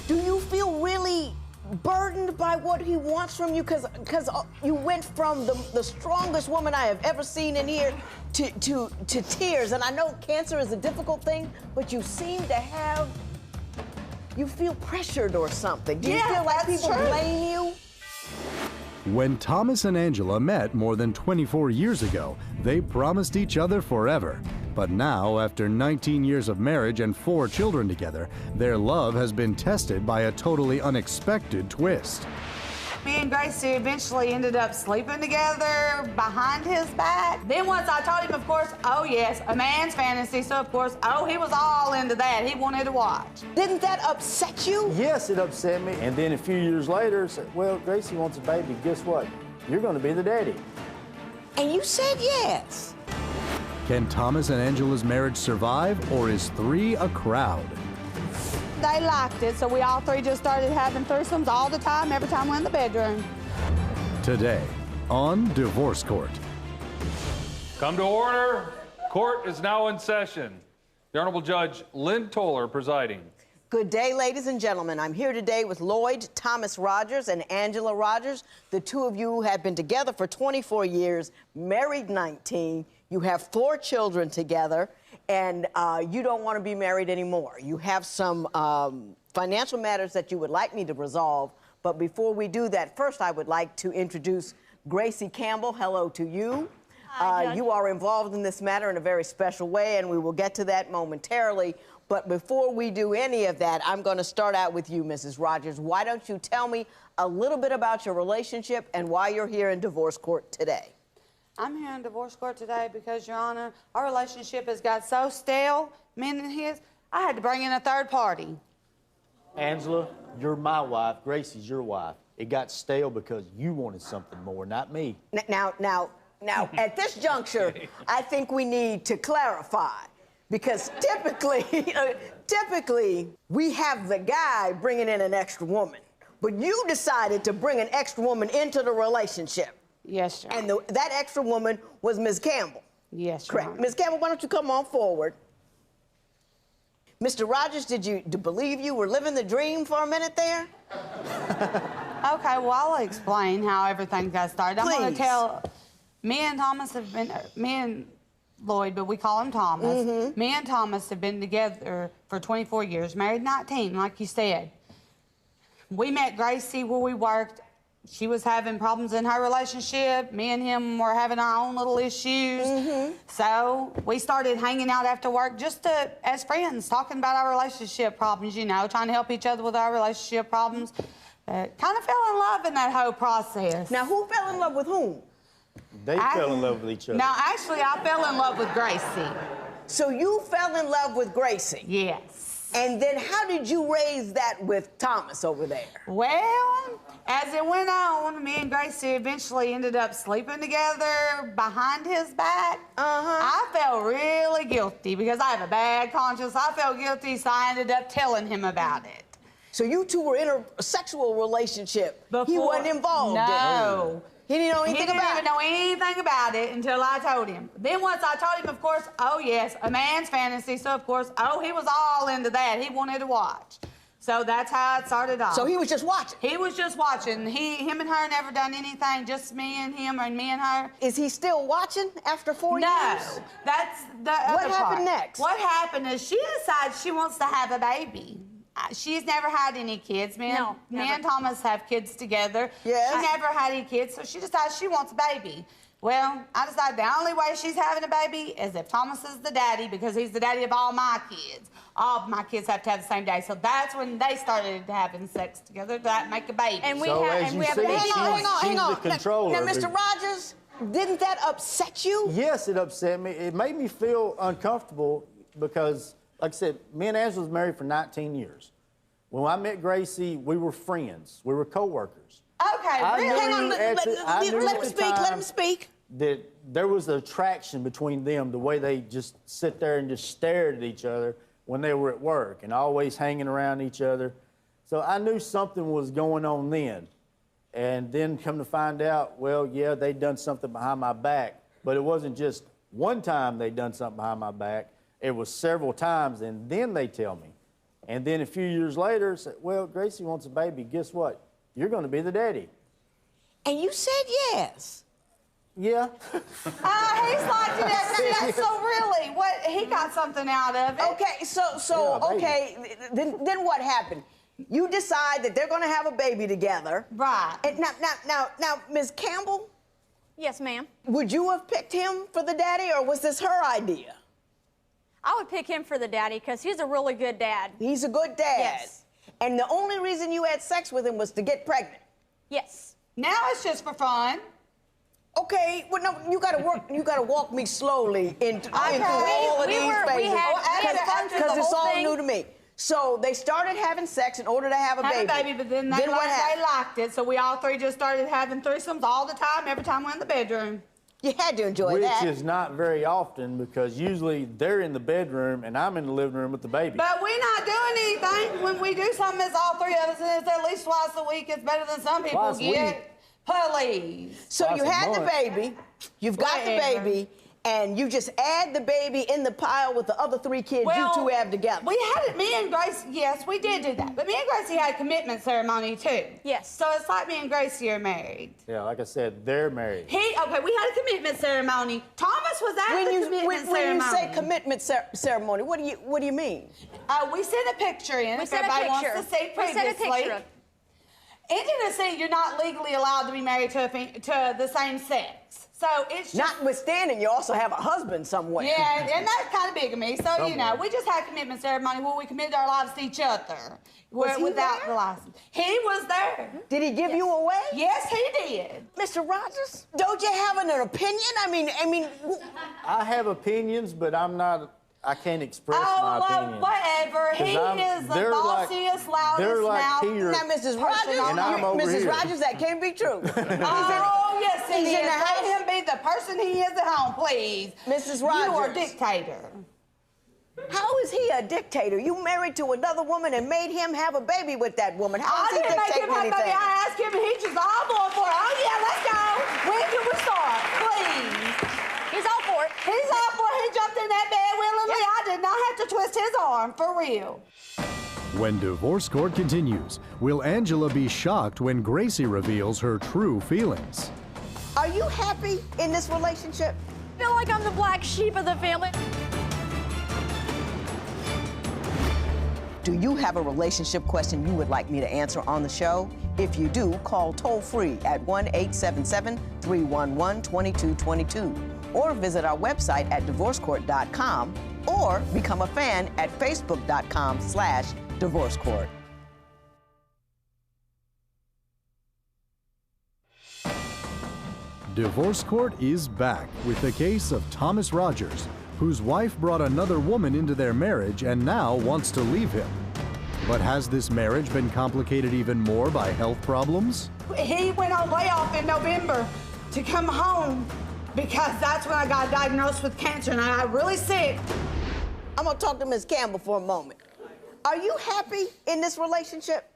Do you feel really burdened by what he wants from you? Because you went from the strongest woman I have ever seen in here to tears. And I know cancer is a difficult thing, but you seem to have, you feel pressured or something. Do you feel like people blame you? When Thomas and Angela met more than 24 years ago, they promised each other forever. But now, after 19 years of marriage and 4 children together, their love has been tested by a totally unexpected twist. Me and Gracie eventually ended up sleeping together behind his back. Then once I told him, of course, oh yes, a man's fantasy, so of course, oh, he was all into that. He wanted to watch. Didn't that upset you? Yes, it upset me. And then a few years later, said, well, Gracie wants a baby. Guess what? You're going to be the daddy. And you said yes. Can Thomas and Angela's marriage survive, or is 3 a crowd? They liked it, so we all 3 just started having threesomes all the time, every time we're in the bedroom. Today on Divorce Court. Come to order. Court is now in session. The Honorable Judge Lynn Toler presiding. Good day, ladies and gentlemen. I'm here today with Lloyd Thomas Rogers and Angela Rogers. The two of you have been together for 24 years, married 19. You have 4 children together, and you don't want to be married anymore. You have some financial matters that you would like me to resolve. But before we do that, first I would like to introduce Gracie Campbell. Hello to you. Hi, you are involved in this matter in a very special way, and we will get to that momentarily. But before we do any of that, I'm going to start out with you, Mrs. Rogers. Why don't you tell me a little bit about your relationship and why you're here in divorce court today? I'm here in divorce court today because, Your Honor, our relationship has got so stale, men and his, I had to bring in a third party. Angela, you're my wife. Gracie's your wife. It got stale because you wanted something more, not me. Now, at this juncture, I think we need to clarify. Because typically, we have the guy bringing in an extra woman. But you decided to bring an extra woman into the relationship. Yes, Your And Honor. that extra woman was Ms. Campbell. Yes, Your Correct. Honor. Ms. Campbell, why don't you come on forward? Mr. Rogers, did you believe you were living the dream for a minute there? Okay, well, I'll explain how everything got started. Please. I'm going to tell, me and Thomas have been, me and Lloyd, but we call him Thomas. Mm-hmm. Me and Thomas have been together for 24 years, married 19, like you said. We met Gracie where we worked. She was having problems in her relationship. Me and him were having our own little issues. Mm-hmm. So we started hanging out after work just as friends, talking about our relationship problems, you know, trying to help each other with our relationship problems. Kind of fell in love in that whole process. Now, who fell in love with whom? They fell in love with each other. No, actually, I fell in love with Gracie. So you fell in love with Gracie? Yes. And then how did you raise that with Thomas over there? Well, as it went on, me and Gracie eventually ended up sleeping together behind his back. I felt really guilty because I have a bad conscience. I felt guilty, so I ended up telling him about it. So you two were in a sexual relationship. He wasn't involved in it. No. He didn't know He anything didn't about even it. know anything about it until I told him. Then once I told him, of course, oh yes, a man's fantasy, so of course, oh, he was all into that. He wanted to watch. So that's how it started off. So he was just watching? He was just watching. Him and her never done anything, just me and him and me and her. Is he still watching after 4 No, years? that's the other What happened part. next? What happened is she decides she wants to have a baby. She's never had any kids. Me and Thomas have kids together. Yes. She never had any kids, so she decides she wants a baby. Well, I decided the only way she's having a baby is if Thomas is the daddy, because he's the daddy of all my kids. All of my kids have to have the same day. So that's when they started having sex together to make a baby. And So as you see, she's the controller. Now, Mr. Rogers, didn't that upset you? Yes, it upset me. It made me feel uncomfortable because, like I said, me and Angela was married for 19 years. When I met Gracie, we were friends. We were co-workers. Okay, I really? knew Hang on, let him speak. That there was an attraction between them, the way they just sit there and just stared at each other when they were at work and always hanging around each other. So I knew something was going on then. And then come to find out, well, yeah, they'd done something behind my back, but it wasn't just one time they'd done something behind my back. It was several times, and then they tell me. And then a few years later, said, well, Gracie wants a baby. Guess what? You're going to be the daddy. And you said yes. Yeah. He's like, that's so really, what, he got something out of it. Okay, then what happened? You decide that they're going to have a baby together. Right. And now, Ms. Campbell, Yes, ma'am. would you have picked him for the daddy, or was this her idea? I would pick him for the daddy because he's a really good dad. He's a good dad. Yes. And the only reason you had sex with him was to get pregnant. Yes. Now it's just for fun. Okay, well, no, you gotta walk me slowly into all of We these were- we phases. had fun through the Because it's whole all thing. new to me. So they started having sex in order to have a baby. But then they what happened? liked it, so we all three just started having threesomes all the time, every time we're in the bedroom. You had to enjoy Which that. is not very often because usually they're in the bedroom and I'm in the living room with the baby. But we're not doing anything. When we do something, it's all three of us, and it's at least twice a week. It's better than some people Twice a get. week? Please. So you Twice a had the month. baby, you've got the Whatever. baby, and you just add the baby in the pile with the other three kids you two have together. We had it, me and Grace, yes, we did do that. But me and Gracie had a commitment ceremony too. Yes. So it's like me and Gracie are married. Yeah, like I said, they're married. We had a commitment ceremony. Thomas was at the commitment ceremony. when you say commitment ceremony, what do you mean? We sent a picture in We if sent a everybody picture. wants to see We previously. sent a picture. In Tennessee, you're not legally allowed to be married to the same sex. So it's just... Notwithstanding, you also have a husband somewhere. Yeah, and that's kind of bigamy. So, you know, Somewhere. we just had a commitment ceremony where we committed our lives to each other. Was he without there? the license. He was there. Did he give you away? Yes, he did. Mr. Rogers, don't you have an opinion? I mean, I have opinions, but I can't express my opinion. Whatever. He is the bossiest, loudest mouth. here. now, Mrs. Rogers, And I'm over Mrs. here. Rogers, that can't be true. Oh, yes, he he's is. in the house. Let him be the person he is at home, please. Mrs. You are a Rogers. dictator. How is he a dictator? You married to another woman and made him have a baby with that woman. How I is he didn't make dictating him have anything? baby. I asked him, and he just all going for it. Oh, yeah, let's go. When can we start? Please. He's all for it. He's all for it. He jumped in that bed willingly. I did not have to twist his arm, for real. When divorce court continues, will Angela be shocked when Gracie reveals her true feelings? Are you happy in this relationship? I feel like I'm the black sheep of the family. Do you have a relationship question you would like me to answer on the show? If you do, call toll-free at 1-877-311-2222 or visit our website at divorcecourt.com or become a fan at facebook.com/divorcecourt. Divorce Court is back with the case of Thomas Rogers, whose wife brought another woman into their marriage and now wants to leave him. But has this marriage been complicated even more by health problems? He went on layoff in November to come home because that's when I got diagnosed with cancer and I got really sick. I'm gonna talk to Ms. Campbell for a moment. Are you happy in this relationship?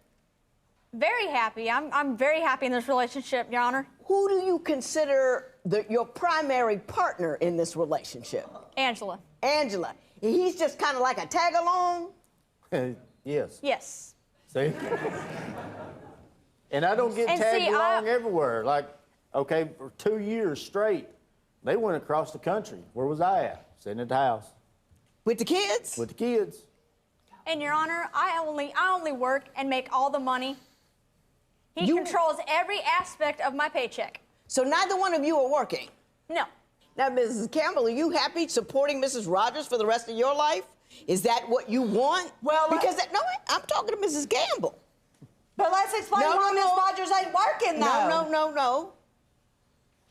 Very happy. I'm very happy in this relationship, Your Honor. Who do you consider your primary partner in this relationship? Angela. Angela. He's just kind of like a tag-along? Yes. Yes. See? And I don't get And tagged see, along everywhere. Like, okay, for 2 years straight, they went across the country. Where was I at? Sitting at the house With the kids? with the kids. And Your Honor, I only work and make all the money. He You- controls every aspect of my paycheck. So neither one of you are working? No. Now, Mrs. Campbell, are you happy supporting Mrs. Rogers for the rest of your life? Is that what you want? Well, because I'm talking to Mrs. Campbell. But let's explain why Miss Rogers ain't working though. No.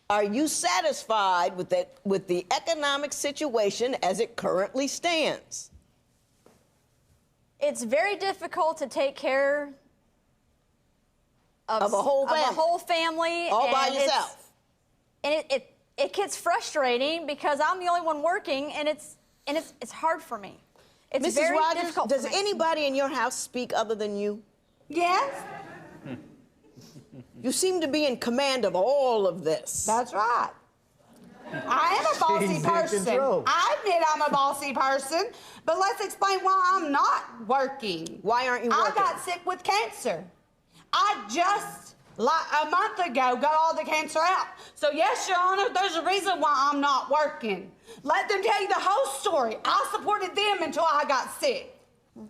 Are you satisfied with the economic situation as it currently stands? It's very difficult to take care Of a whole family. All by and yourself? And it gets frustrating because I'm the only one working, and it's hard for me. It's Mrs. very Rogers, difficult does for me. anybody in your house speak other than you? Yes, You seem to be in command of all of this. that's right. I am a bossy She's in person. control. I admit I'm a bossy person, but let's explain why I'm not working. Why aren't you working? I got sick with cancer. I just, like a month ago, got all the cancer out. So yes, Your Honor, there's a reason why I'm not working. Let them tell you the whole story. I supported them until I got sick.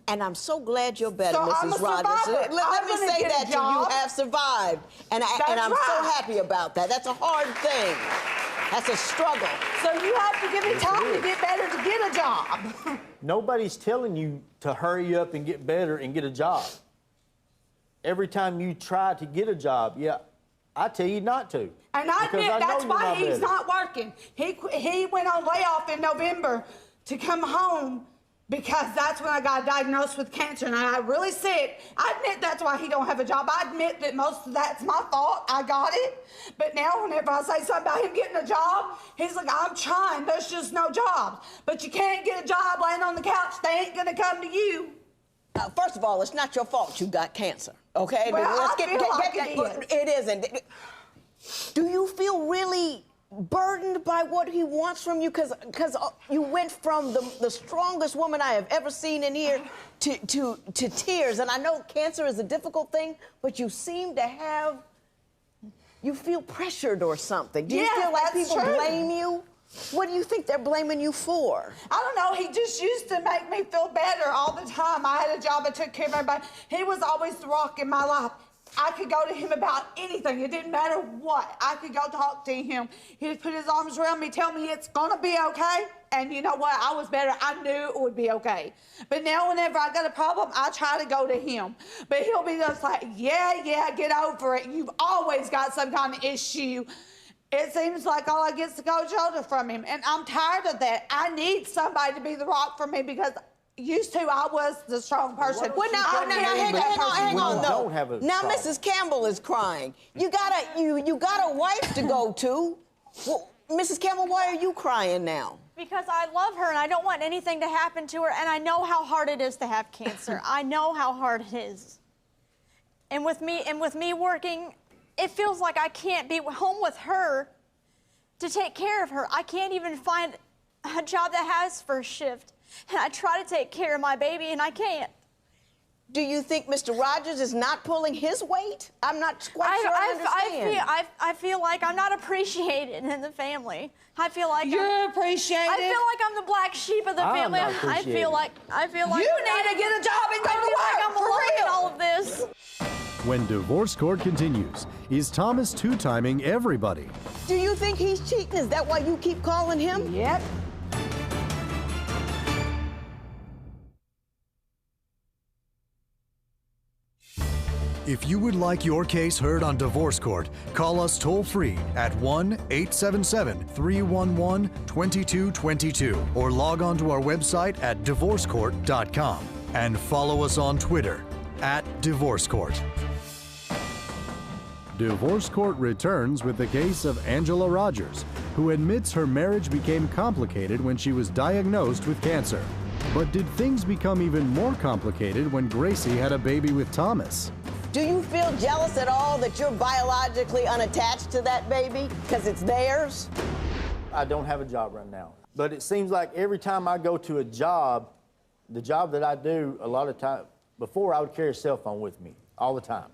And I'm so glad you're better, So I'm Mrs. a Rogers. survivor. Let I'm me gonna say get a that to you. job. You have survived. And I'm so right. happy about that. That's a hard thing. That's a struggle. So you have to give me time to get better to get a job. Nobody's telling you to hurry up and get better and get a job. Every time you try to get a job, yeah, I tell you not to. And I Because admit know that's you're why he's better. not working. He went on layoff in November to come home because that's when I got diagnosed with cancer and I got really sick. I admit that's why he don't have a job. I admit that most of that's my fault. I got it. But now whenever I say something about him getting a job, he's like, I'm trying. There's just no jobs. But you can't get a job laying on the couch. They ain't going to come to you. First of all, it's not your fault you got cancer, okay? Well, Let's I feel like it isn't. Do you feel really burdened by what he wants from you? Because you went from the strongest woman I have ever seen in here to tears. And I know cancer is a difficult thing, but you seem to have, you feel pressured or something. Do you Yeah, feel like that's people true. blame you? What do you think they're blaming you for? I don't know. He just used to make me feel better all the time. I had a job. I took care of everybody. He was always the rock in my life. I could go to him about anything. It didn't matter what. I could go talk to him. He'd put his arms around me, tell me it's going to be okay. And you know what? I was better. I knew it would be okay. But now whenever I got a problem, I try to go to him. But he'll be just like, yeah, get over it. You've always got some kind of issue. It seems like all I get is to go shoulder from him. And I'm tired of that. I need somebody to be the rock for me because used to I was the strong person. Well, now, I can't be that person hang on, when you don't have though. a Now, problem. Mrs. Campbell is crying. You got a wife to go to. Well, Mrs. Campbell, why are you crying now? Because I love her and I don't want anything to happen to her, and I know how hard it is to have cancer. I know how hard it is. And with me working, it feels like I can't be home with her to take care of her. I can't even find a job that has first shift. And I try to take care of my baby and I can't. Do you think Mr. Rogers is not pulling his weight? I'm not quite sure I understand. I feel like I'm not appreciated in the family. I feel like You're appreciated. I feel like I'm the black sheep of the I'm family. not I appreciated. feel like You need to get a job and go I to feel like I'm work, for alone in real. all of this. When divorce court continues, is Thomas two-timing everybody? Do you think he's cheating? Is that why you keep calling him? Yep. If you would like your case heard on Divorce Court, call us toll-free at 1-877-311-2222 or log on to our website at divorcecourt.com and follow us on Twitter at Divorce Court. Divorce Court returns with the case of Angela Rogers, who admits her marriage became complicated when she was diagnosed with cancer. But did things become even more complicated when Gracie had a baby with Thomas? Do you feel jealous at all that you're biologically unattached to that baby because it's theirs? I don't have a job right now. But it seems like every time I go to a job, the job that I do, a lot of time, before I would carry a cell phone with me all the time.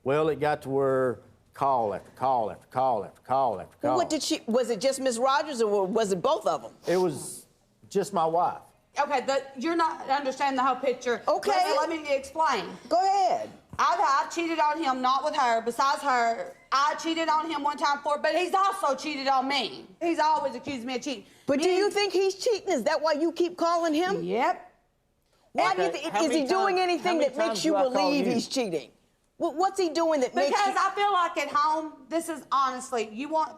Well, it got to where call after call after call after call after call. Well, what did was it just Miss Rogers or was it both of them? It was just my wife. Okay, you're not understanding the whole picture. Okay. Let me explain. Go ahead. I've cheated on him, not with her. Besides her, I cheated on him one time before, but he's also cheated on me. He's always accused me of cheating. But do you think he's cheating? Is that why you keep calling him? Yep. Why do you Okay, think, how is many he doing times- anything how many that makes times you do I call believe you? he's cheating? What's he doing that makes Because you... I feel like at home, this is honestly, you want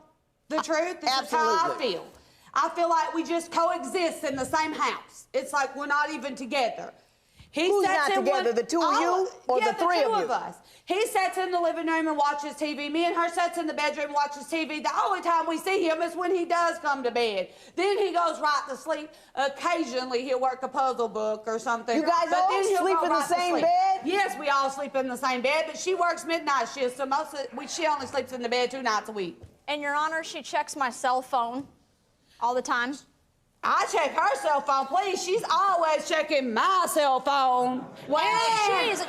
the truth? This is how I Absolutely. feel. I feel like we just coexist in the same house. It's like we're not even together. He Who's sits not in together, the two of you or yeah, the three two of you? us. He sits in the living room and watches TV. Me and her sits in the bedroom and watches TV. The only time we see him is when he does come to bed. Then he goes right to sleep. Occasionally he'll work a puzzle book or something. You guys But all then he'll sleep go in the right to same sleep. bed? Yes, we all sleep in the same bed, but she works midnight shifts, so she only sleeps in the bed 2 nights a week. And Your Honor, she checks my cell phone all the time? I check her cell phone, please. She's always checking my cell phone. You're always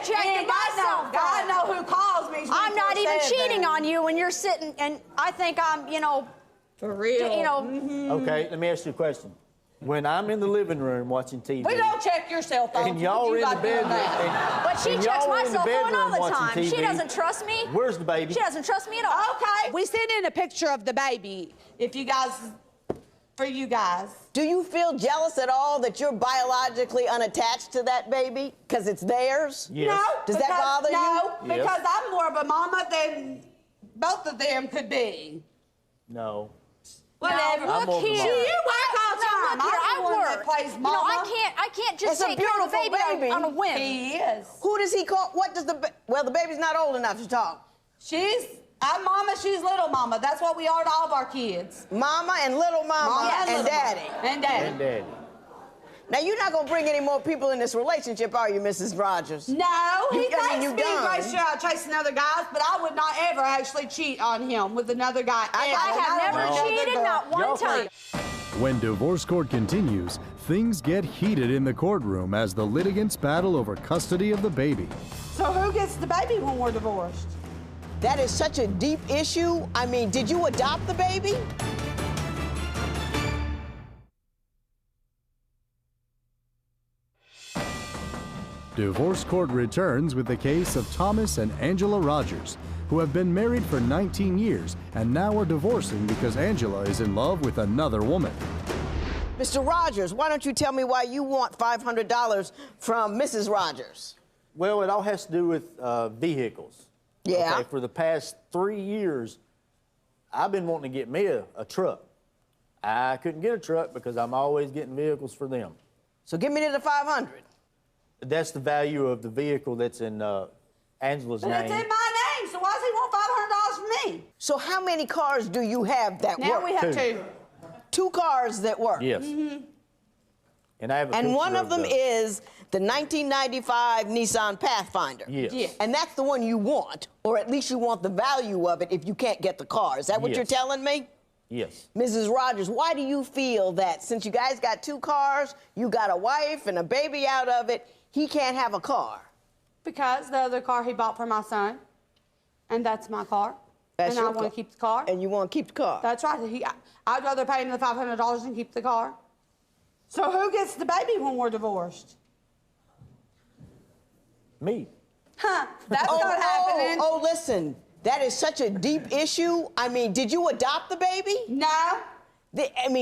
checking my cell phone. God know who calls me. I'm not even cheating on you when you're sitting, and I think I'm, for real. Okay, let me ask you a question. When I'm in the living room watching TV, We don't check your cell phone. and y'all are in the bedroom, But she and checks y'all are my in the cell phone all bedroom the watching time. She TV, doesn't trust me. where's the baby? She doesn't trust me at all. Okay. We sent in a picture of the baby. For you guys. Do you feel jealous at all that you're biologically unattached to that baby because it's theirs? Yes. No. Does that bother you? No, Yes. because I'm more of a mama than both of them could be. No. Whatever. I'm Look over here. mine. You work all the time. Look here, I'm the one that work. plays mama. I can't just It's a take care of the beautiful baby baby. on a whim. He is. Who does he call? What does well, the baby's not old enough to talk. I'm mama, she's little mama. That's what we are to all of our kids. Mama and little mama and little daddy. mama. And daddy. And daddy. Now, you're not going to bring any more people in this relationship, are you, Mrs. Rogers? No, he I mean, thinks you me and done. Grace should chasing other guys, but I would not ever actually cheat on him with another guy. I I have No. never cheated, not one Y'all time. When divorce court continues, things get heated in the courtroom as the litigants battle over custody of the baby. So who gets the baby when we're divorced? That is such a deep issue. I mean, did you adopt the baby? Divorce court returns with the case of Thomas and Angela Rogers, who have been married for 19 years and now are divorcing because Angela is in love with another woman. Mr. Rogers, why don't you tell me why you want $500 from Mrs. Rogers? Well, it all has to do with vehicles. Yeah. Okay, for the past 3 years, I've been wanting to get me a truck. I couldn't get a truck because I'm always getting vehicles for them. So give me the 500. That's the value of the vehicle that's in Angela's But name. it's in my name, so why does he want $500 from me? So how many cars do you have that Now work? we have Two. two. 2 cars that work. Yes. And I have a And picture one of them the- is the 1995 Nissan Pathfinder. Yes. Yeah. And that's the one you want, or at least you want the value of it if you can't get the car. Is that what you're Yes. telling me? Yes. Mrs. Rogers, why do you feel that since you guys got 2 cars, you got a wife and a baby out of it, he can't have a car? Because the other car he bought for my son, and that's my car. That's and I your want car. to keep the car. And you want to keep the car? That's right. I'd rather pay him the $500 than keep the car. So who gets the baby when we're divorced? Me. Huh? That's not happening. Oh, listen. That is such a deep issue. I mean, did you adopt the baby? No.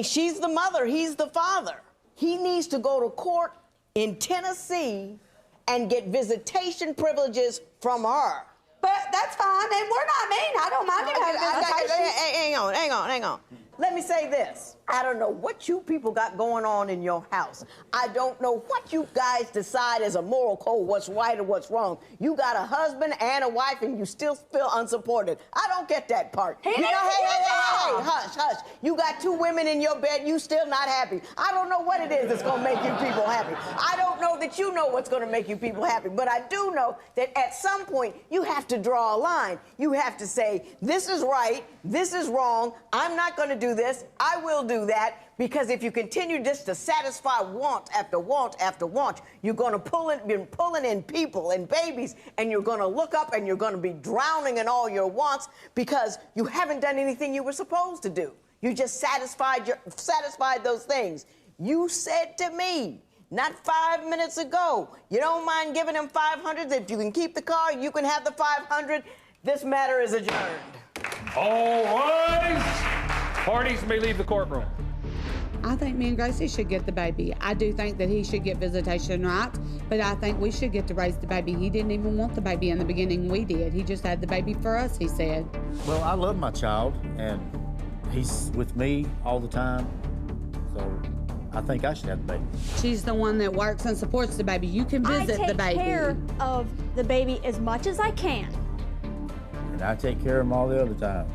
She's the mother, he's the father. He needs to go to court in Tennessee and get visitation privileges from her. But that's fine, and we're not mean. I don't mind him having visitation. Hang on. Let me say this. I don't know what you people got going on in your house. I don't know what you guys decide as a moral code, what's right and what's wrong. You got a husband and a wife, and you still feel unsupported. I don't get that part. He You needs know, to get a job. hush. You got 2 women in your bed, you still not happy. I don't know what it is that's gonna make you people happy. I don't know that you know what's gonna make you people happy, but I do know that at some point you have to draw a line. You have to say, this is right, this is wrong, I'm not gonna do this, I will do that, because if you continue just to satisfy want after want after want, you're gonna be pulling in people and babies, and you're gonna look up and you're gonna be drowning in all your wants because you haven't done anything you were supposed to do. You just satisfied those things. You said to me, not 5 minutes ago, you don't mind giving him 500. If you can keep the car, you can have the 500. This matter is adjourned. All rise. Parties may leave the courtroom. I think me and Gracie should get the baby. I do think that he should get visitation rights, but I think we should get to raise the baby. He didn't even want the baby in the beginning. We did. He just had the baby for us, he said. Well, I love my child, and he's with me all the time, so I think I should have the baby. She's the one that works and supports the baby. You can visit I the take baby. care of the baby as much as I can. And I take care of him all the other time.